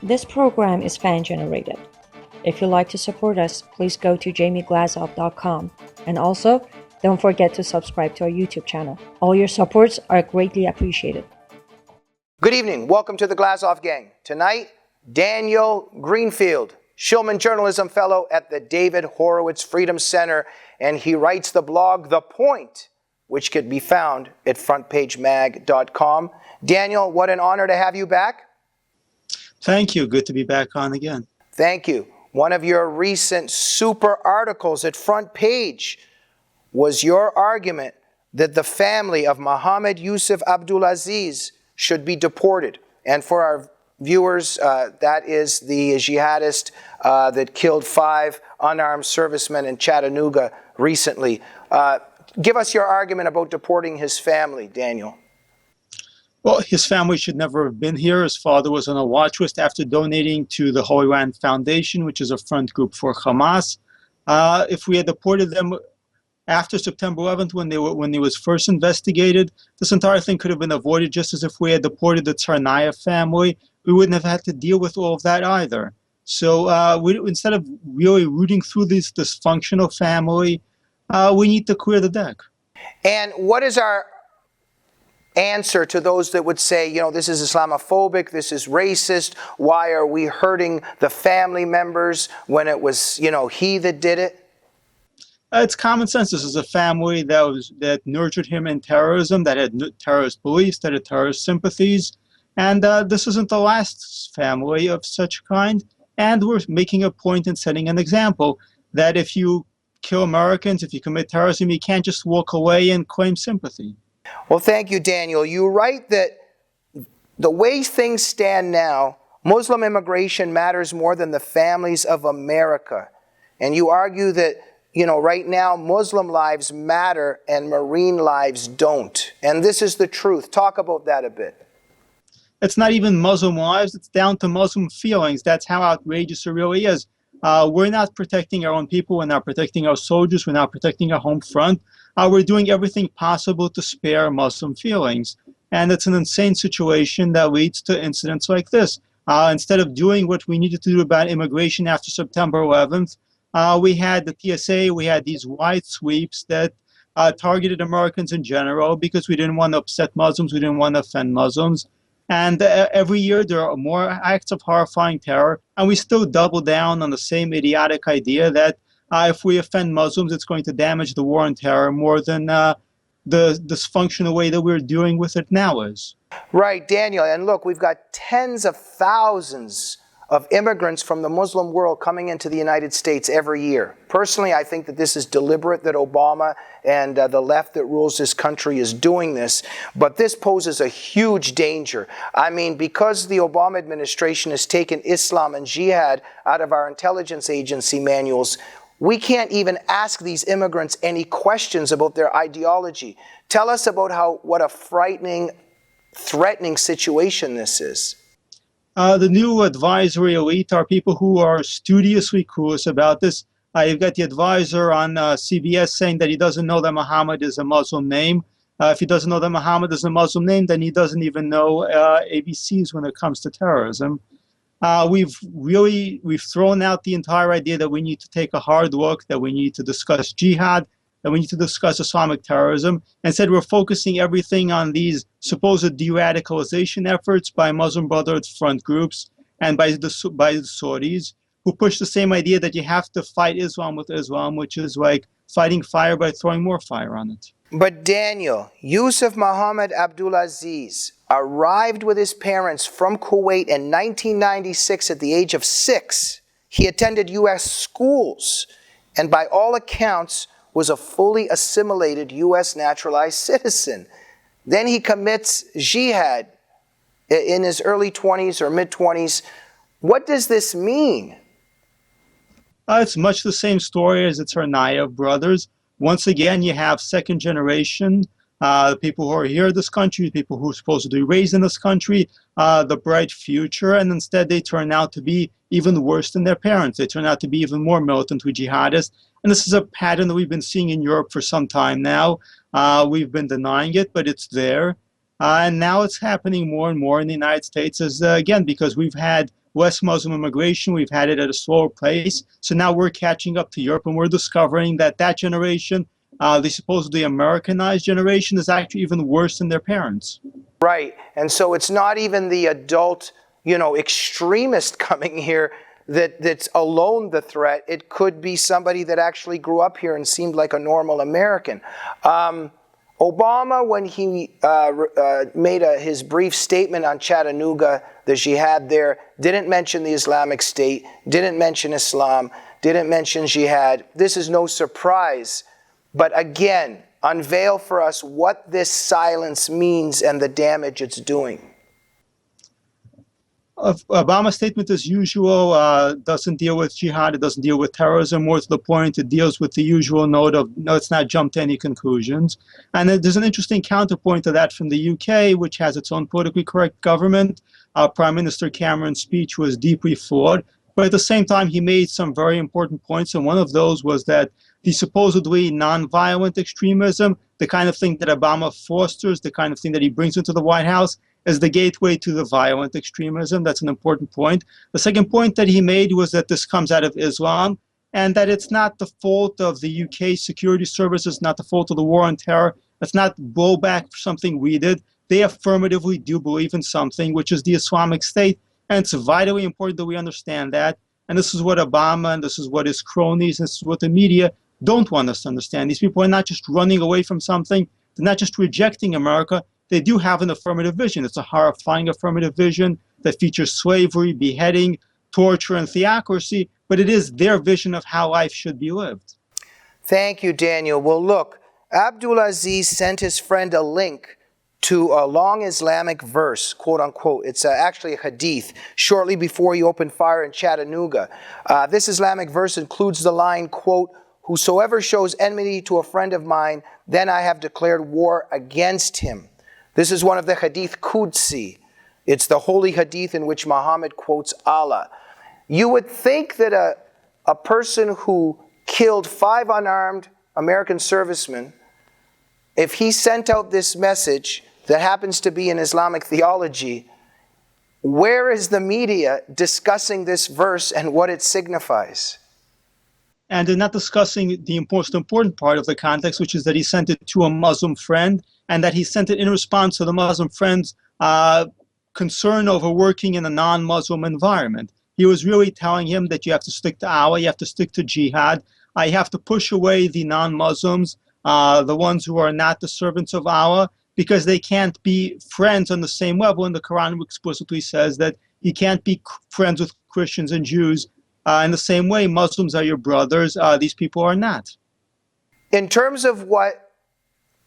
This program is fan-generated. If you'd like to support us, please go to jamieglazov.com. And also, don't forget to subscribe to our YouTube channel. All your supports are greatly appreciated. Good evening. Welcome to the Glazov Gang. Tonight, Daniel Greenfield, Shillman Journalism Fellow at the David Horowitz Freedom Center, and he writes the blog The Point, which could be found at frontpagemag.com. Daniel, what an honor to have you back. Thank you. Good to be back on again. Thank you. One of your recent super articles at Front Page was your argument that the family of Mohammed Yusuf Abdulazeez should be deported. And for our viewers, that is the jihadist that killed 5 unarmed servicemen in Chattanooga recently. Give us your argument about deporting his family, Daniel. Well, his family should never have been here. His father was on a watch list after donating to the Holy Land Foundation, which is a front group for Hamas. If we had deported them after September 11th, when they was first investigated, this entire thing could have been avoided, just as if we had deported the Tsarnaev family, we wouldn't have had to deal with all of that either. So instead of really rooting through this dysfunctional family, we need to clear the deck. And what is our answer to those that would say, you know, this is Islamophobic, this is racist, why are we hurting the family members when it was, you know, he that did it? It's common sense. This is a family that nurtured him in terrorism, that had terrorist beliefs, that had terrorist sympathies. And this isn't the last family of such kind. And we're making a point and setting an example that if you kill Americans, if you commit terrorism, you can't just walk away and claim sympathy. Well, thank you, Daniel. You write that the way things stand now, Muslim immigration matters more than the families of America. And you argue that, you know, right now Muslim lives matter and Marine lives don't. And this is the truth. Talk about that a bit. It's not even Muslim lives. It's down to Muslim feelings. That's how outrageous it really is. We're not protecting our own people. We're not protecting our soldiers. We're not protecting our home front. We're doing everything possible to spare Muslim feelings. And it's an insane situation that leads to incidents like this. Instead of doing what we needed to do about immigration after September 11th, we had the TSA, we had these wide sweeps that targeted Americans in general because we didn't want to upset Muslims, we didn't want to offend Muslims. And every year there are more acts of horrifying terror, and we still double down on the same idiotic idea that if we offend Muslims, it's going to damage the war on terror more than the dysfunctional way that we're dealing with it now is. Right, Daniel. And look, we've got tens of thousands of immigrants from the Muslim world coming into the United States every year. Personally, I think that this is deliberate, that Obama and the left that rules this country is doing this. But this poses a huge danger. I mean, because the Obama administration has taken Islam and jihad out of our intelligence agency manuals, we can't even ask these immigrants any questions about their ideology. Tell us about what a frightening, threatening situation this is. The new advisory elite are people who are studiously clueless about this. You've got the advisor on CBS saying that he doesn't know that Muhammad is a Muslim name. If he doesn't know that Muhammad is a Muslim name, then he doesn't even know ABCs when it comes to terrorism. We've thrown out the entire idea that we need to take a hard look, that we need to discuss jihad, that we need to discuss Islamic terrorism. Instead, we're focusing everything on these supposed de-radicalization efforts by Muslim Brotherhood front groups and by the Saudis, who push the same idea that you have to fight Islam with Islam, which is like fighting fire by throwing more fire on it. But Daniel, Yusuf Mohammed Abdulazeez arrived with his parents from Kuwait in 1996 at the age of 6. He attended U.S. schools and by all accounts was a fully assimilated U.S. naturalized citizen. Then he commits jihad in his early 20s or mid-20s. What does this mean? It's much the same story as the Tsarnaev brothers. Once again, you have second generation, people who are here in this country, people who are supposedly raised in this country, the bright future, and instead they turn out to be even worse than their parents. They turn out to be even more militant with jihadists. And this is a pattern that we've been seeing in Europe for some time now. We've been denying it, but it's there. And now it's happening more and more in the United States, again, because we've had less Muslim immigration. We've had it at a slower pace. So now we're catching up to Europe, and we're discovering that that generation, the supposedly Americanized generation, is actually even worse than their parents. Right. And so it's not even the adult, extremist coming here that's alone the threat. It could be somebody that actually grew up here and seemed like a normal American. Obama, when he made his brief statement on Chattanooga, the jihad there, didn't mention the Islamic State, didn't mention Islam, didn't mention jihad. This is no surprise. But again, unveil for us what this silence means and the damage it's doing. Obama's statement, as usual, doesn't deal with jihad. It doesn't deal with terrorism. More to the point, it deals with the usual note of, no, let's not jump to any conclusions. And there's an interesting counterpoint to that from the UK, which has its own politically correct government. Prime Minister Cameron's speech was deeply flawed. But at the same time, he made some very important points. And one of those was that the supposedly nonviolent extremism, the kind of thing that Obama fosters, the kind of thing that he brings into the White House, is the gateway to the violent extremism. That's an important point. The second point that he made was that this comes out of Islam, and that it's not the fault of the UK security services, not the fault of the war on terror. It's not blowback for something we did. They affirmatively do believe in something, which is the Islamic State. And it's vitally important that we understand that. And this is what Obama and this is what his cronies, and this is what the media don't want us to understand. These people are not just running away from something. They're not just rejecting America. They do have an affirmative vision. It's a horrifying affirmative vision that features slavery, beheading, torture, and theocracy. But it is their vision of how life should be lived. Thank you, Daniel. Well, look, Abdulazeez sent his friend a link to a long Islamic verse, quote unquote. It's actually a hadith, shortly before he opened fire in Chattanooga. This Islamic verse includes the line, quote, "Whosoever shows enmity to a friend of mine, then I have declared war against him." This is one of the hadith Qudsi. It's the holy hadith in which Muhammad quotes Allah. You would think that a person who killed 5 unarmed American servicemen, if he sent out this message that happens to be in Islamic theology, where is the media discussing this verse and what it signifies? And they're not discussing the most important part of the context, which is that he sent it to a Muslim friend, and that he sent it in response to the Muslim friend's concern over working in a non-Muslim environment. He was really telling him that you have to stick to Allah, you have to stick to jihad, you have to push away the non-Muslims, the ones who are not the servants of Allah, because they can't be friends on the same level. And the Quran explicitly says that you can't be friends with Christians and Jews in the same way. Muslims are your brothers. These people are not. In terms of what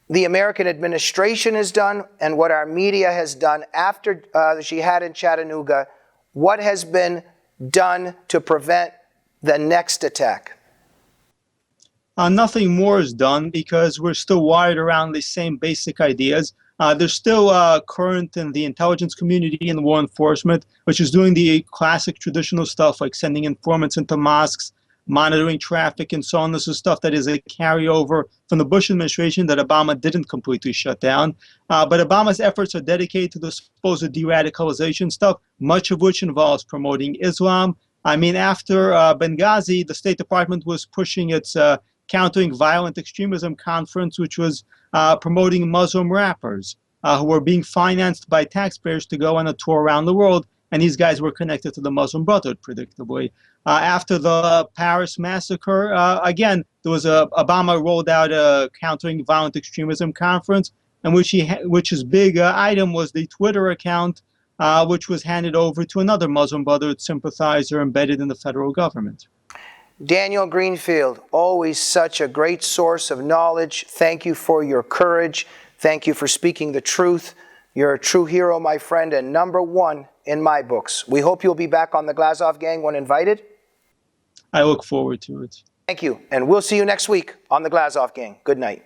the American administration has done and what our media has done after the jihad in Chattanooga, what has been done to prevent the next attack? Nothing more is done because we're still wired around the same basic ideas. They're still current in the intelligence community and law enforcement, which is doing the classic traditional stuff like sending informants into mosques, monitoring traffic, and so on. This is stuff that is a carryover from the Bush administration that Obama didn't completely shut down. But Obama's efforts are dedicated to the supposed de-radicalization stuff, much of which involves promoting Islam. I mean, after Benghazi, the State Department was pushing its Countering Violent Extremism conference, which was promoting Muslim rappers who were being financed by taxpayers to go on a tour around the world. And these guys were connected to the Muslim Brotherhood, predictably. After the Paris massacre, again, there was Obama rolled out a Countering Violent Extremism conference, and which his big item was the Twitter account, which was handed over to another Muslim Brotherhood sympathizer embedded in the federal government. Daniel Greenfield, always such a great source of knowledge. Thank you for your courage. Thank you for speaking the truth. You're a true hero, my friend, and #1 in my books. We hope you'll be back on the Glazov Gang when invited. I look forward to it. Thank you, and we'll see you next week on the Glazov Gang. Good night.